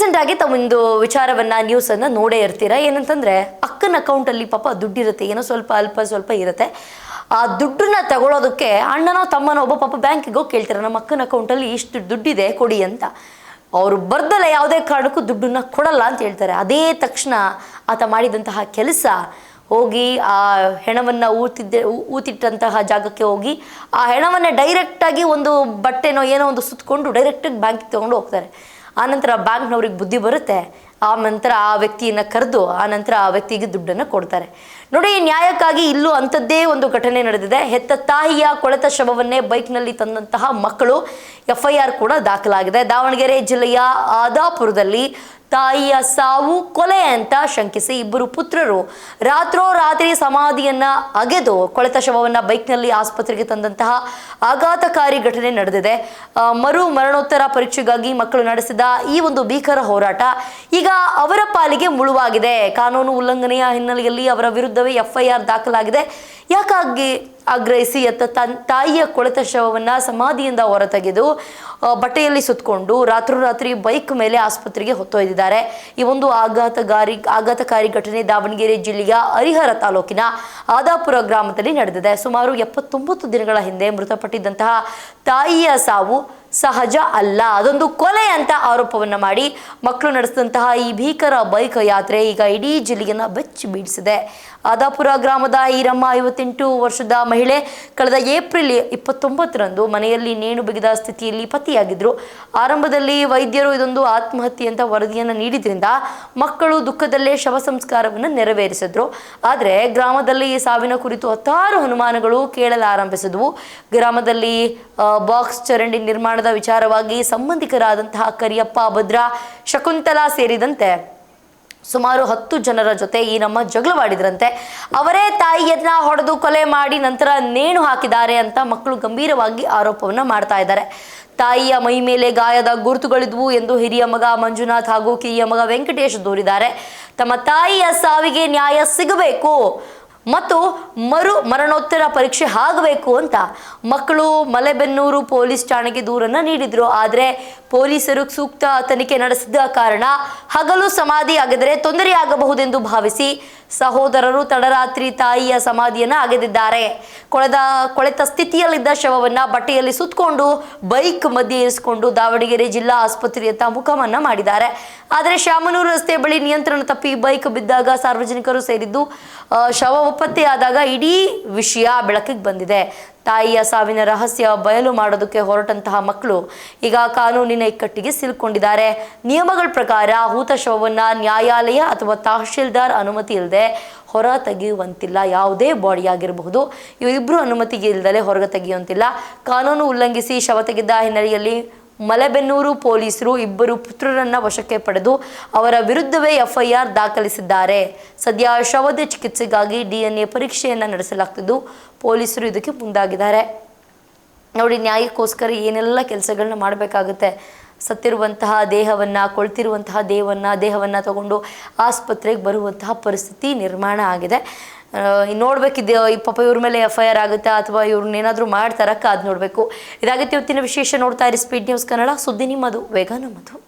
Recent ಆಗಿ ತಾವೊಂದು ವಿಚಾರವನ್ನ news ಅನ್ನ ನೋಡೇ ಇರ್ತೀರಾ. ಏನಂತಂದ್ರೆ ಅಕ್ಕನ ಅಕೌಂಟ್ ಅಲ್ಲಿ ಪಾಪ ದುಡ್ಡಿರುತ್ತೆ, ಏನೋ ಸ್ವಲ್ಪ ಅಲ್ಪ ಇರುತ್ತೆ. ಆ ದುಡ್ಡನ್ನ ತಗೊಳ್ಳೋದಕ್ಕೆ ಅಣ್ಣನೋ ತಮ್ಮನೋ ಒಬ್ಬ ಪಾಪ ಬ್ಯಾಂಕಿಗೆ ಹೋಗಿ ಕೇಳ್ತಾರೆ, ನಮ್ಮ ಅಕ್ಕನ ಅಕೌಂಟಲ್ಲಿ ಇಷ್ಟು ದುಡ್ಡಿದೆ ಕೊಡಿ ಅಂತ. ಅವರು ಬರ್ದಲ್ಲ ಯಾವುದೇ ಕಾರಣಕ್ಕೂ ದುಡ್ಡನ್ನ ಕೊಡಲ್ಲ ಅಂತ ಹೇಳ್ತಾರೆ. ಅದೇ ತಕ್ಷಣ ಆತ ಮಾಡಿದಂತಹ ಕೆಲಸ ಹೋಗಿ ಆ ಹೆಣವನ್ನು ಊತಿಟ್ಟಂತಹ ಜಾಗಕ್ಕೆ ಹೋಗಿ ಆ ಹೆಣವನ್ನೇ ಡೈರೆಕ್ಟಾಗಿ ಒಂದು ಬಟ್ಟೆನೋ ಏನೋ ಒಂದು ಸುತ್ತಕೊಂಡು ಡೈರೆಕ್ಟಾಗಿ ಬ್ಯಾಂಕಿಗೆ ತೊಗೊಂಡು ಹೋಗ್ತಾರೆ. ಆನಂತರ ಬ್ಯಾಂಕ್ನವ್ರಿಗೆ ಬುದ್ಧಿ ಬರುತ್ತೆ. ಆ ನಂತರ ಆ ವ್ಯಕ್ತಿಯನ್ನು ಕರೆದು ಆ ನಂತರ ಆ ವ್ಯಕ್ತಿಗೆ ದುಡ್ಡನ್ನು ಕೊಡ್ತಾರೆ. ನೋಡಿ, ನ್ಯಾಯಕ್ಕಾಗಿ ಇಲ್ಲೂ ಅಂಥದ್ದೇ ಒಂದು ಘಟನೆ ನಡೆದಿದೆ. ಹೆತ್ತ ತಾಯಿಯ ಕೊಳೆತ ಶವವನ್ನೇ ಬೈಕ್ನಲ್ಲಿ ತಂದಂತಹ ಮಕ್ಕಳು, FIR ಕೂಡ ದಾಖಲಾಗಿದೆ. ದಾವಣಗೆರೆ ಜಿಲ್ಲೆಯ ಆದಾಪುರದಲ್ಲಿ ತಾಯಿಯ ಸಾವು ಕೊಲೆ ಅಂತ ಶಂಕಿಸಿ ಇಬ್ಬರು ಪುತ್ರರು ರಾತ್ರೋರಾತ್ರಿ ಸಮಾಧಿಯನ್ನ ಅಗೆದು ಕೊಳೆತ ಶವವನ್ನ ಬೈಕ್ನಲ್ಲಿ ಆಸ್ಪತ್ರೆಗೆ ತಂದಂತಹ ಆಘಾತಕಾರಿ ಘಟನೆ ನಡೆದಿದೆ. ಮರಣೋತ್ತರ ಪರೀಕ್ಷೆಗಾಗಿ ಮಕ್ಕಳು ನಡೆಸಿದ ಈ ಒಂದು ಭೀಕರ ಹೋರಾಟ ಈಗ ಅವರ ಪಾಲಿಗೆ ಮುಳುವಾಗಿದೆ. ಕಾನೂನು ಉಲ್ಲಂಘನೆಯ ಹಿನ್ನೆಲೆಯಲ್ಲಿ ಅವರ ವಿರುದ್ಧವೇ FIR ದಾಖಲಾಗಿದೆ. ಯಾಕಾಗಿ ಆಗ್ರಹಿಸಿ ತಾಯಿಯ ಕೊಳೆತ ಶವವನ್ನ ಸಮಾಧಿಯಿಂದ ಹೊರತೆಗೆದು ಬಟ್ಟೆಯಲ್ಲಿ ಸುತ್ತಕೊಂಡು ರಾತ್ರೋರಾತ್ರಿ ಬೈಕ್ ಮೇಲೆ ಆಸ್ಪತ್ರೆಗೆ ಹೊತ್ತೊಯ್ದಿದ್ದಾರೆ. ಈ ಒಂದು ಆಘಾತಕಾರಿ ಘಟನೆ ದಾವಣಗೆರೆ ಜಿಲ್ಲೆಯ ಹರಿಹರ ತಾಲೂಕಿನ ಆದಾಪುರ ಗ್ರಾಮದಲ್ಲಿ ನಡೆದಿದೆ. ಸುಮಾರು 79 ದಿನಗಳ ಹಿಂದೆ ಮೃತಪಟ್ಟಿದ್ದಂತಹ ತಾಯಿಯ ಸಾವು ಸಹಜ ಅಲ್ಲ, ಅದೊಂದು ಕೊಲೆ ಅಂತ ಆರೋಪವನ್ನ ಮಾಡಿ ಮಕ್ಕಳು ನಡೆಸಿದಂತಹ ಈ ಭೀಕರ ಬೈಕ್ ಯಾತ್ರೆ ಈಗ ಇಡೀ ಜಿಲ್ಲೆಯನ್ನ ಬೆಚ್ಚಿ ಬೀಳಿಸಿದೆ. ಆದಾಪುರ ಗ್ರಾಮದ ಈರಮ್ಮ 58 ವರ್ಷದ ಮಹಿಳೆ ಕಳೆದ ಏಪ್ರಿಲ್ 29ರಂದು ಮನೆಯಲ್ಲಿ ನೇಣು ಬಿಗಿದ ಸ್ಥಿತಿಯಲ್ಲಿ ಪತಿಯಾಗಿದ್ರು. ಆರಂಭದಲ್ಲಿ ವೈದ್ಯರು ಇದೊಂದು ಆತ್ಮಹತ್ಯೆ ಅಂತ ವರದಿಯನ್ನು ನೀಡಿದ್ರಿಂದ ಮಕ್ಕಳು ದುಃಖದಲ್ಲೇ ಶವ ಸಂಸ್ಕಾರವನ್ನು ನೆರವೇರಿಸಿದ್ರು. ಆದರೆ ಗ್ರಾಮದಲ್ಲಿ ಈ ಸಾವಿನ ಕುರಿತು 10 ಅನುಮಾನಗಳು ಕೇಳಲಾರಂಭಿಸಿದ್ವು. ಗ್ರಾಮದಲ್ಲಿ ಬಾಕ್ಸ್ ಚರಂಡಿ ನಿರ್ಮಾಣದ ವಿಚಾರವಾಗಿ ಸಂಬಂಧಿಕರಾದಂತಹ ಕರಿಯಪ್ಪ, ಭದ್ರಾ, ಶಕುಂತಲಾ ಸೇರಿದಂತೆ ಸುಮಾರು 10 ಜನರ ಜೊತೆ ಈ ನಮ್ಮ ಜಗಳವಾಡಿದ್ರಂತೆ. ಅವರೇ ತಾಯಿಯನ್ನ ಹೊಡೆದು ಕೊಲೆ ಮಾಡಿ ನಂತರ ನೇಣು ಹಾಕಿದ್ದಾರೆ ಅಂತ ಮಕ್ಕಳು ಗಂಭೀರವಾಗಿ ಆರೋಪವನ್ನ ಮಾಡ್ತಾ ಇದ್ದಾರೆ. ತಾಯಿಯ ಮೈ ಮೇಲೆ ಗಾಯದ ಗುರುತುಗಳಿದ್ವು ಎಂದು ಹಿರಿಯ ಮಗ ಮಂಜುನಾಥ್ ಹಾಗೂ ಕಿರಿಯ ಮಗ ವೆಂಕಟೇಶ್ ದೂರಿದ್ದಾರೆ. ತಮ್ಮ ತಾಯಿಯ ಸಾವಿಗೆ ನ್ಯಾಯ ಸಿಗಬೇಕು ಮತ್ತು ಮರಣೋತ್ತರ ಪರೀಕ್ಷೆ ಆಗಬೇಕು ಅಂತ ಮಕ್ಕಳು ಮಲೆಬೆನ್ನೂರು ಪೊಲೀಸ್ ಠಾಣೆಗೆ ದೂರನ್ನು ನೀಡಿದ್ರು. ಆದರೆ ಪೊಲೀಸರು ಸೂಕ್ತ ತನಿಖೆ ನಡೆಸಿದ ಕಾರಣ ಹಗಲು ಸಮಾಧಿ ಅಗೆದರೆ ತೊಂದರೆಯಾಗಬಹುದೆಂದು ಭಾವಿಸಿ ಸಹೋದರರು ತಡರಾತ್ರಿ ತಾಯಿಯ ಸಮಾಧಿಯನ್ನು ಅಗೆದಿದ್ದಾರೆ. ಕೊಳೆತ ಸ್ಥಿತಿಯಲ್ಲಿದ್ದ ಶವವನ್ನು ಬಟ್ಟೆಯಲ್ಲಿ ಸುತ್ತಕೊಂಡು ಬೈಕ್ ಮಧ್ಯೆ ಇರಿಸಿಕೊಂಡು ದಾವಣಗೆರೆ ಜಿಲ್ಲಾ ಆಸ್ಪತ್ರೆಯತ್ತ ಮುಖವನ್ನ ಮಾಡಿದ್ದಾರೆ. ಆದರೆ ಶಾಮನೂರು ರಸ್ತೆ ಬಳಿ ನಿಯಂತ್ರಣ ತಪ್ಪಿ ಬೈಕ್ ಬಿದ್ದಾಗ ಸಾರ್ವಜನಿಕರು ಸೇರಿದ್ದು ಶವ ಪತ್ತೆಯಾದಾಗ ಇಡೀ ವಿಷಯ ಬೆಳಕಿಗೆ ಬಂದಿದೆ. ತಾಯಿಯ ಸಾವಿನ ರಹಸ್ಯ ಬಯಲು ಮಾಡೋದಕ್ಕೆ ಹೊರಟಂತಹ ಮಕ್ಕಳು ಈಗ ಕಾನೂನಿನ ಇಕ್ಕಟ್ಟಿಗೆ ಸಿಲುಕೊಂಡಿದ್ದಾರೆ. ನಿಯಮಗಳ ಪ್ರಕಾರ ಹೂತ ಶವವನ್ನು ನ್ಯಾಯಾಲಯ ಅಥವಾ ತಹಶೀಲ್ದಾರ್ ಅನುಮತಿ ಇಲ್ಲದೆ ಹೊರ ತೆಗೆಯುವಂತಿಲ್ಲ. ಯಾವುದೇ ಬಾಡಿ ಆಗಿರಬಹುದು, ಇವರಿಬ್ಬರು ಅನುಮತಿಗೆ ಇಲ್ಲದೆ ಹೊರಗೆ ತೆಗೆಯುವಂತಿಲ್ಲ. ಕಾನೂನು ಉಲ್ಲಂಘಿಸಿ ಶವ ತೆಗೆದ ಹಿನ್ನೆಲೆಯಲ್ಲಿ ಮಲೆಬೆನ್ನೂರು ಪೊಲೀಸರು ಇಬ್ಬರು ಪುತ್ರರನ್ನ ವಶಕ್ಕೆ ಪಡೆದು ಅವರ ವಿರುದ್ಧವೇ FIR ದಾಖಲಿಸಿದ್ದಾರೆ. ಸದ್ಯ ಶವದ ಚಿಕಿತ್ಸೆಗಾಗಿ DNA ಪರೀಕ್ಷೆಯನ್ನು ನಡೆಸಲಾಗ್ತಿದ್ದು ಪೊಲೀಸರು ಇದಕ್ಕೆ ಮುಂದಾಗಿದ್ದಾರೆ. ನೋಡಿ, ನ್ಯಾಯಕ್ಕೋಸ್ಕರ ಏನೆಲ್ಲ ಕೆಲಸಗಳನ್ನ ಮಾಡಬೇಕಾಗುತ್ತೆ. ಸತ್ತಿರುವಂತಹ ದೇಹವನ್ನು, ಕೊಳ್ತಿರುವಂತಹ ದೇಹವನ್ನು ತಗೊಂಡು ಆಸ್ಪತ್ರೆಗೆ ಬರುವಂತಹ ಪರಿಸ್ಥಿತಿ ನಿರ್ಮಾಣ ಆಗಿದೆ. ನೋಡ್ಬೇಕಿದೆ ಈ ಪಾಪ ಇವ್ರ ಮೇಲೆ FIR ಆಗುತ್ತಾ ಅಥವಾ ಇವ್ರನ್ನೇನಾದರೂ ಮಾಡ್ತಾರ ಕಾದು ನೋಡಬೇಕು. ಇದಾಗಿತ್ತು ಇವತ್ತಿನ ವಿಶೇಷ. ನೋಡ್ತಾ ಇರಿ ಸ್ಪೀಡ್ ನ್ಯೂಸ್ ಕನ್ನಡ, ಸುದ್ದಿ ನಿಮ್ಮದು, ವೇಗ ನಮ್ಮದು.